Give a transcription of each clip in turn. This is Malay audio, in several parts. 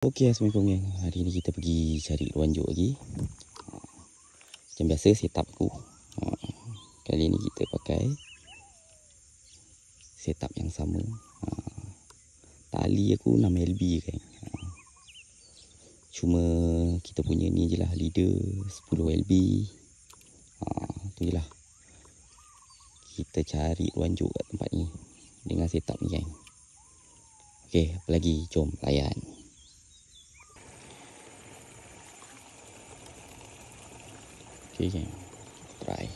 Okey, Assalamualaikum geng. Hari ni kita pergi cari ruanjuk lagi. Macam biasa setup aku. Kali ni kita pakai setup yang sama. Tali aku 6LB kan. Cuma kita punya ni je lah leader 10LB. Tu je lah. Kita cari ruanjuk kat tempat ni dengan setup ni geng. Okey, apa lagi? Jom layan. Okay, geng. Try.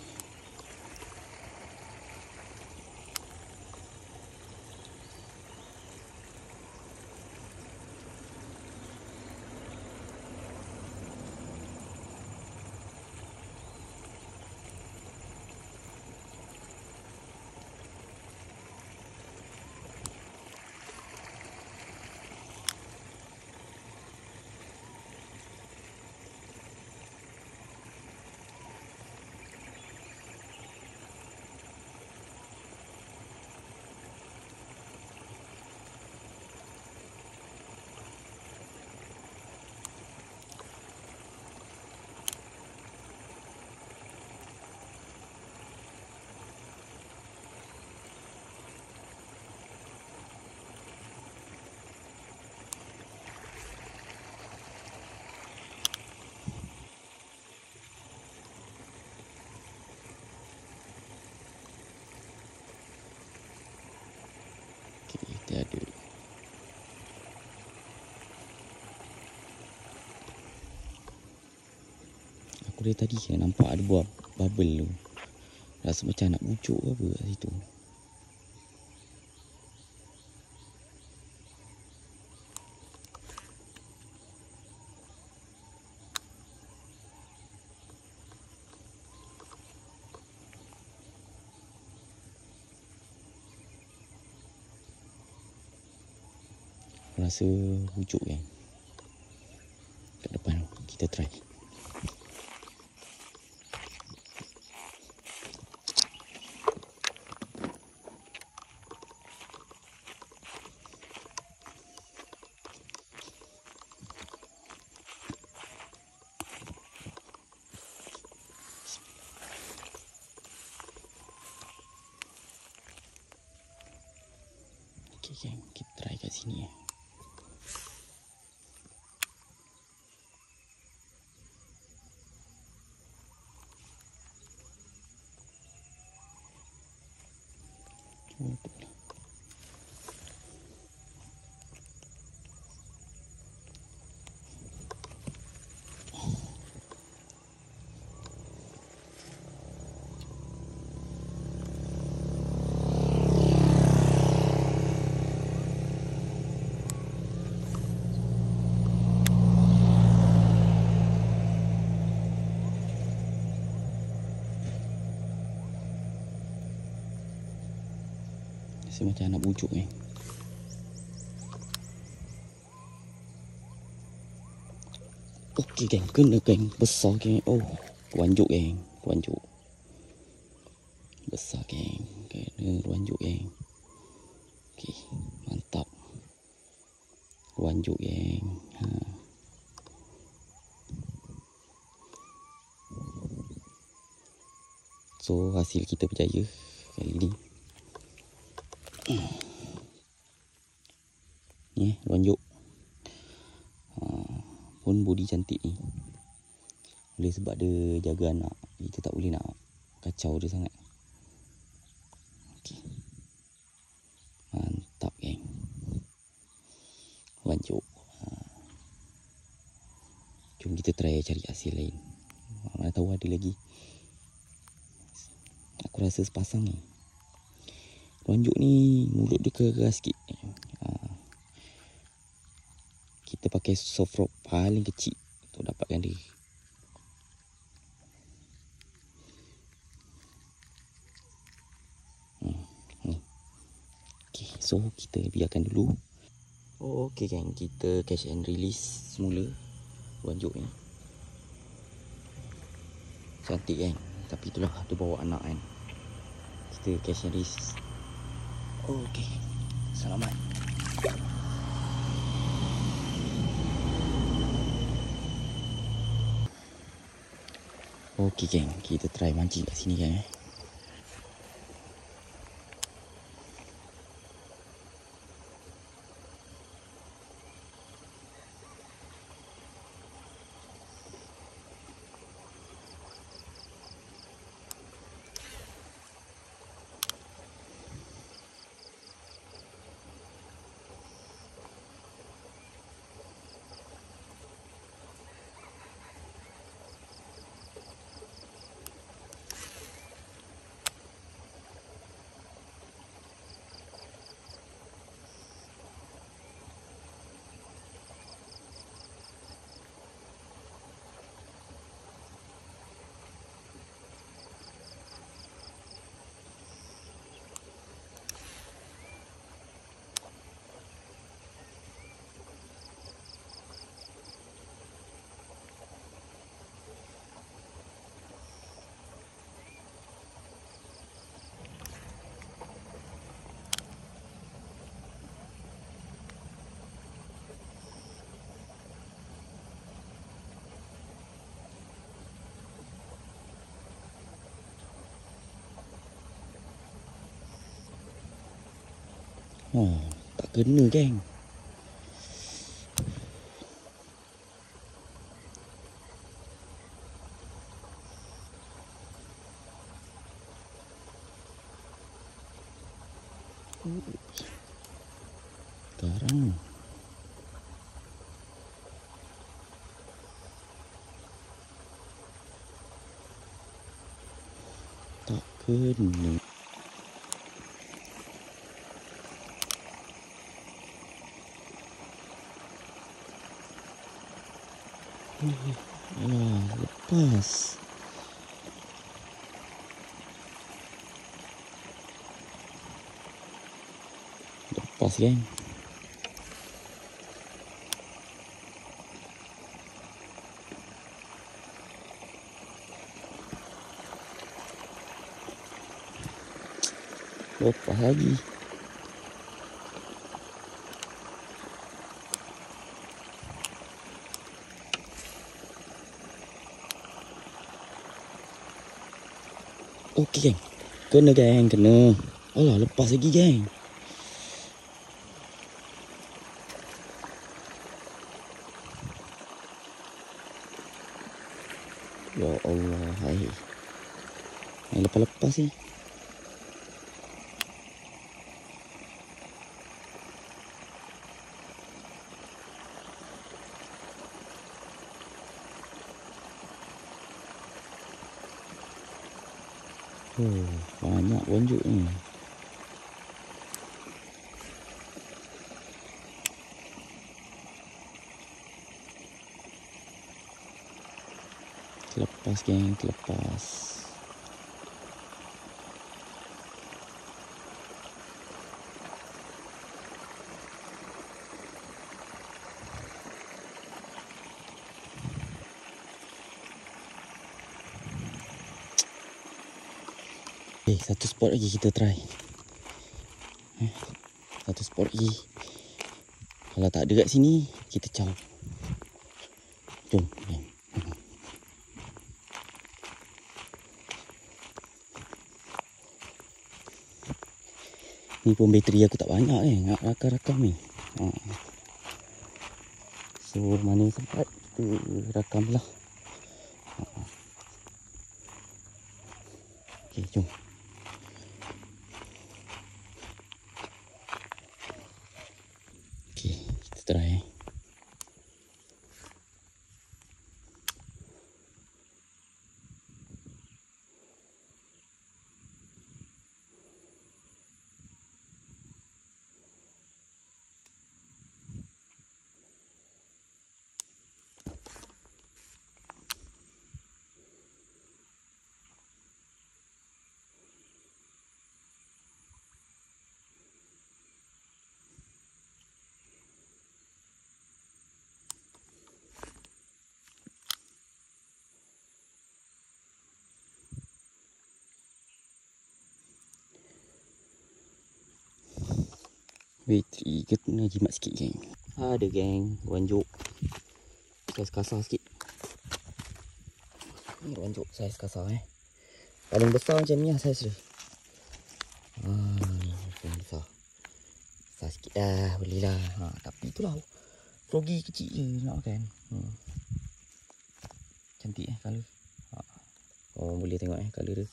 Kita ada. Aku dari tadi kan nampak ada buah bubble tu. Rasa macam nak bucuk ke apa kat situ. Aku rasa bucuk kan. Kat depan kita try. Okay, geng, kita try kat sini . Rasa macam nak bucuk kan. Okey geng, kena geng. Besar geng. Oh, ruanjuk geng. Ruanjuk. Besar geng. Kena ruanjuk geng. Okey, mantap. Ruanjuk geng. So, hasil kita berjaya kali ni. Ni ruanjuk. Pun body cantik ni. Oleh sebab dia jaga anak, kita tak boleh nak kacau dia sangat. Okey. Mantap geng. Ruanjuk. Jom kita try cari hasil lain. Mana tahu ada lagi. Aku rasa sepasang ni. Ruanjuk ni mulut dia keras sikit. Kita pakai soft rock paling kecil untuk dapatkan dia. Okay, so kita biarkan dulu. Okay kan, kita catch and release semula ruanjuk ni. Cantik kan, tapi itulah dia bawa anak kan. Kita catch and release. Okay, selamat. Okey geng, kita try mancing kat sini geng. Oh, tak kena geng. Sekarang tak kena. Alah, lepas. Lepas geng. Lepas lagi. Okey geng. Kena geng, kena. Alah, lepas lagi geng. Ya Allah, hai. Hai lepas-lepas ni. Oh, banyak bonjuk ni. Terlepas geng, terlepas. Satu spot lagi kita try. Satu spot lagi. Kalau tak ada kat sini, kita caw. Jom. Ni pun bateri aku tak banyak nak rakam-rakam ni. So mana sempat kita rakam lah. Okay, jom. Okay, kita try. Bateri kena jimat sikit geng. Ada geng, wanjuk. Kasar-kasar sikit. Ni runjuk saiz kasar paling besar macam ni lah saiz dia. Ni paling besar. Besar sikit dah, boleh lah. Tapi itulah froggy kecil je nak makan. Cantik colour. Oh boleh tengok colour dia.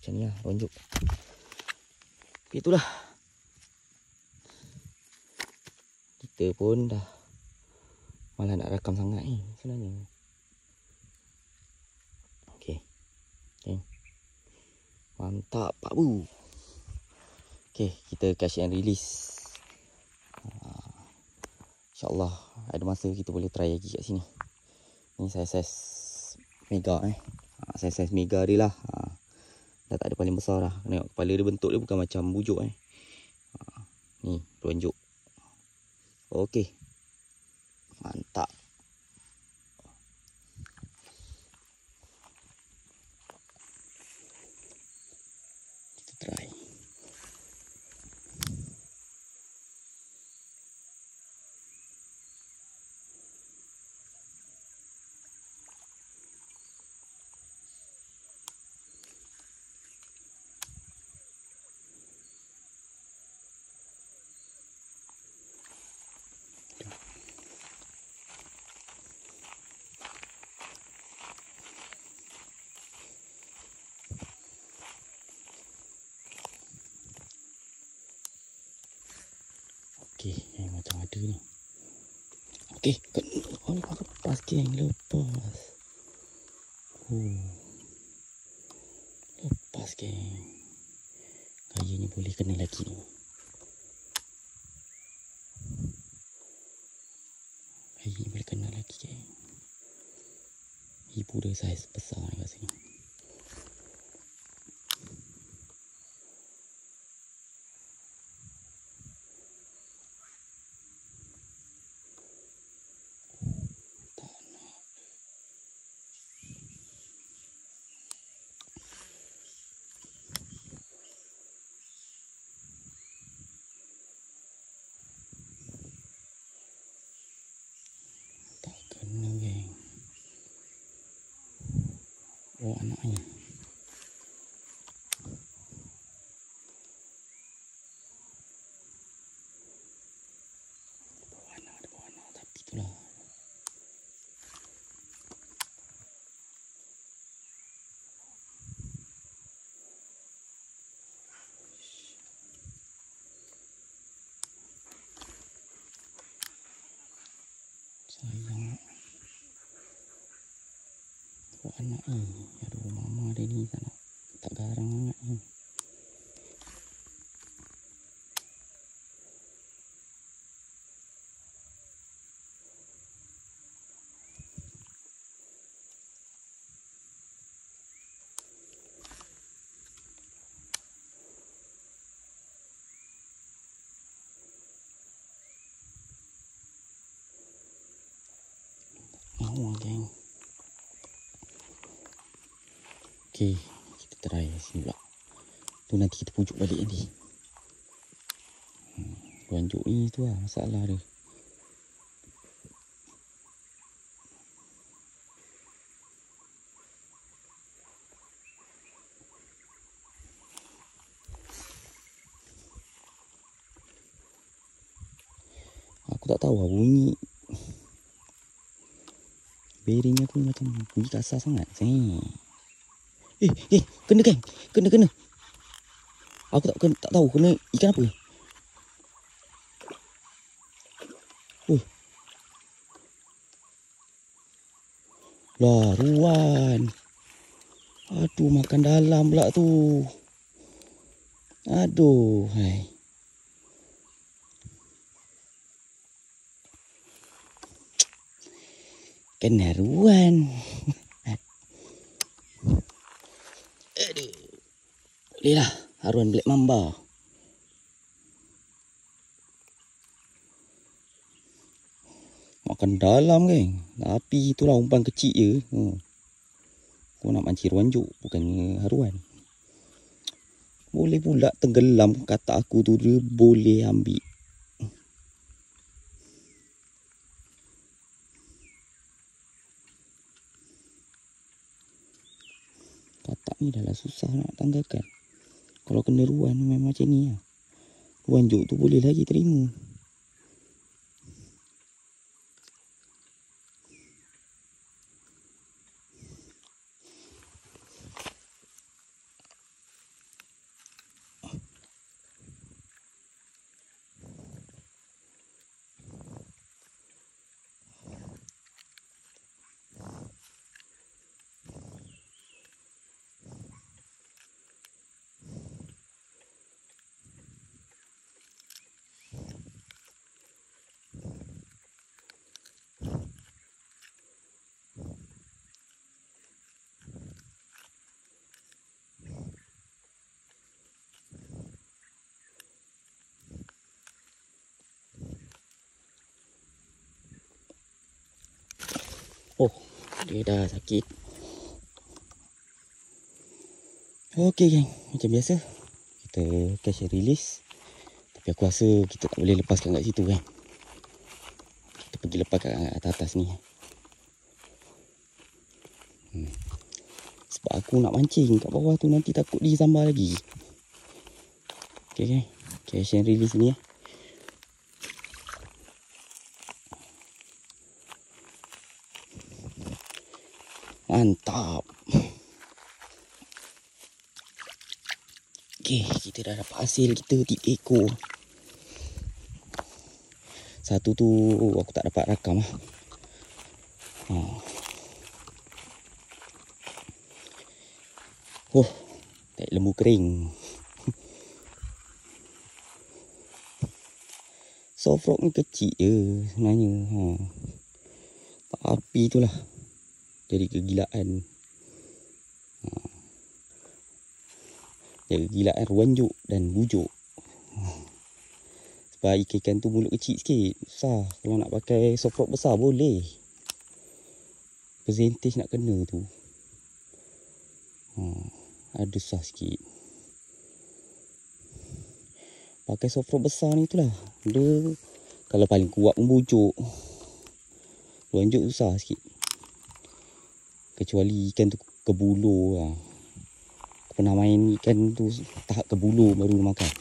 Macam ni lah runjuk. Itulah. Kita pun dah malah nak rakam sangat ni sebenarnya. Okey. Mantap Pak Bu. Okey, kita catch and release. InsyaAllah ada masa kita boleh try lagi kat sini. Ni saiz mega saiz mega dia lah. Dah tak ada paling besar dah. Tengok kepala dia, bentuk dia bukan macam bujuk Ni runjuk. Okey. Mantap. Kita try. Okey, macam ada ni. Okey, lepas geng, lepas. Lepas geng. Kayaknya boleh kena lagi ni. Kayaknya boleh kena lagi geng. Ibu dia saiz besar ni kat sini. Oh anaknya. Ada bawa anak tapi itulah. Sayang. Bawa anak ni. Aduh mama dia ni tak garang anak ni. Mau geng. Okey, kita try sini pula. Tu nanti kita pujuk balik nanti. Runjuk ni tu lah masalah dia. Aku tak tahu lah bunyi bearingnya pun macam bunyi kasar sangat. Kena geng. Kena. Aku tak tahu kena ikan apa. Lah ruan. Aduh makan dalam pula tu. Aduh hai. Kena ruan. Aduh. Boleh lah. Haruan black mamba. Makan dalam geng. Tapi itulah umpan kecil je. Kau nak mancing runjuk. Bukannya haruan. Boleh pula tenggelam. Kata aku tu dia boleh ambil. ni dah lah susah nak tanggalkan. Kalau kena ruan memang macam ni lah. Ruan juk tu boleh lagi terima. Oh, dia dah sakit. Okey geng, macam biasa kita catch and release. Tapi aku rasa kita tak boleh lepaskan kat situ kan. Kita pergi lepaskan kat atas ni. Sebab aku nak mancing kat bawah tu nanti takut disambar lagi. Okey geng, catch and release ni. Mantap. Okey, kita dah dapat hasil kita 3 ekor. Satu tu aku tak dapat rakam lah. Oh, tak lembu kering. Soft rock ni kecil je sebenarnya. Tapi itulah jadi kegilaan. Jadi kegilaan ruanjuk dan bujuk. Sebab ikan tu mulut kecil sikit. Susah. Kalau nak pakai soft rock besar boleh. Percentage nak kena tu. Ada susah sikit. Pakai soft rock besar ni itulah. Dia kalau paling kuat pun bujuk. Ruanjuk susah sikit. Kecuali ikan tu kebulu lah. Aku pernah main ikan tu tahap kebulu baru makan.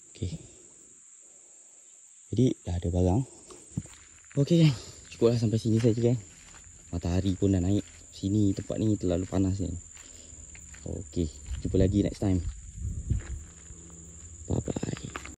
Okey. Jadi dah ada barang. Okey geng, cukuplah sampai sini saja geng. Matahari pun dah naik. Sini tempat ni terlalu panas ni. Okey, jumpa lagi next time.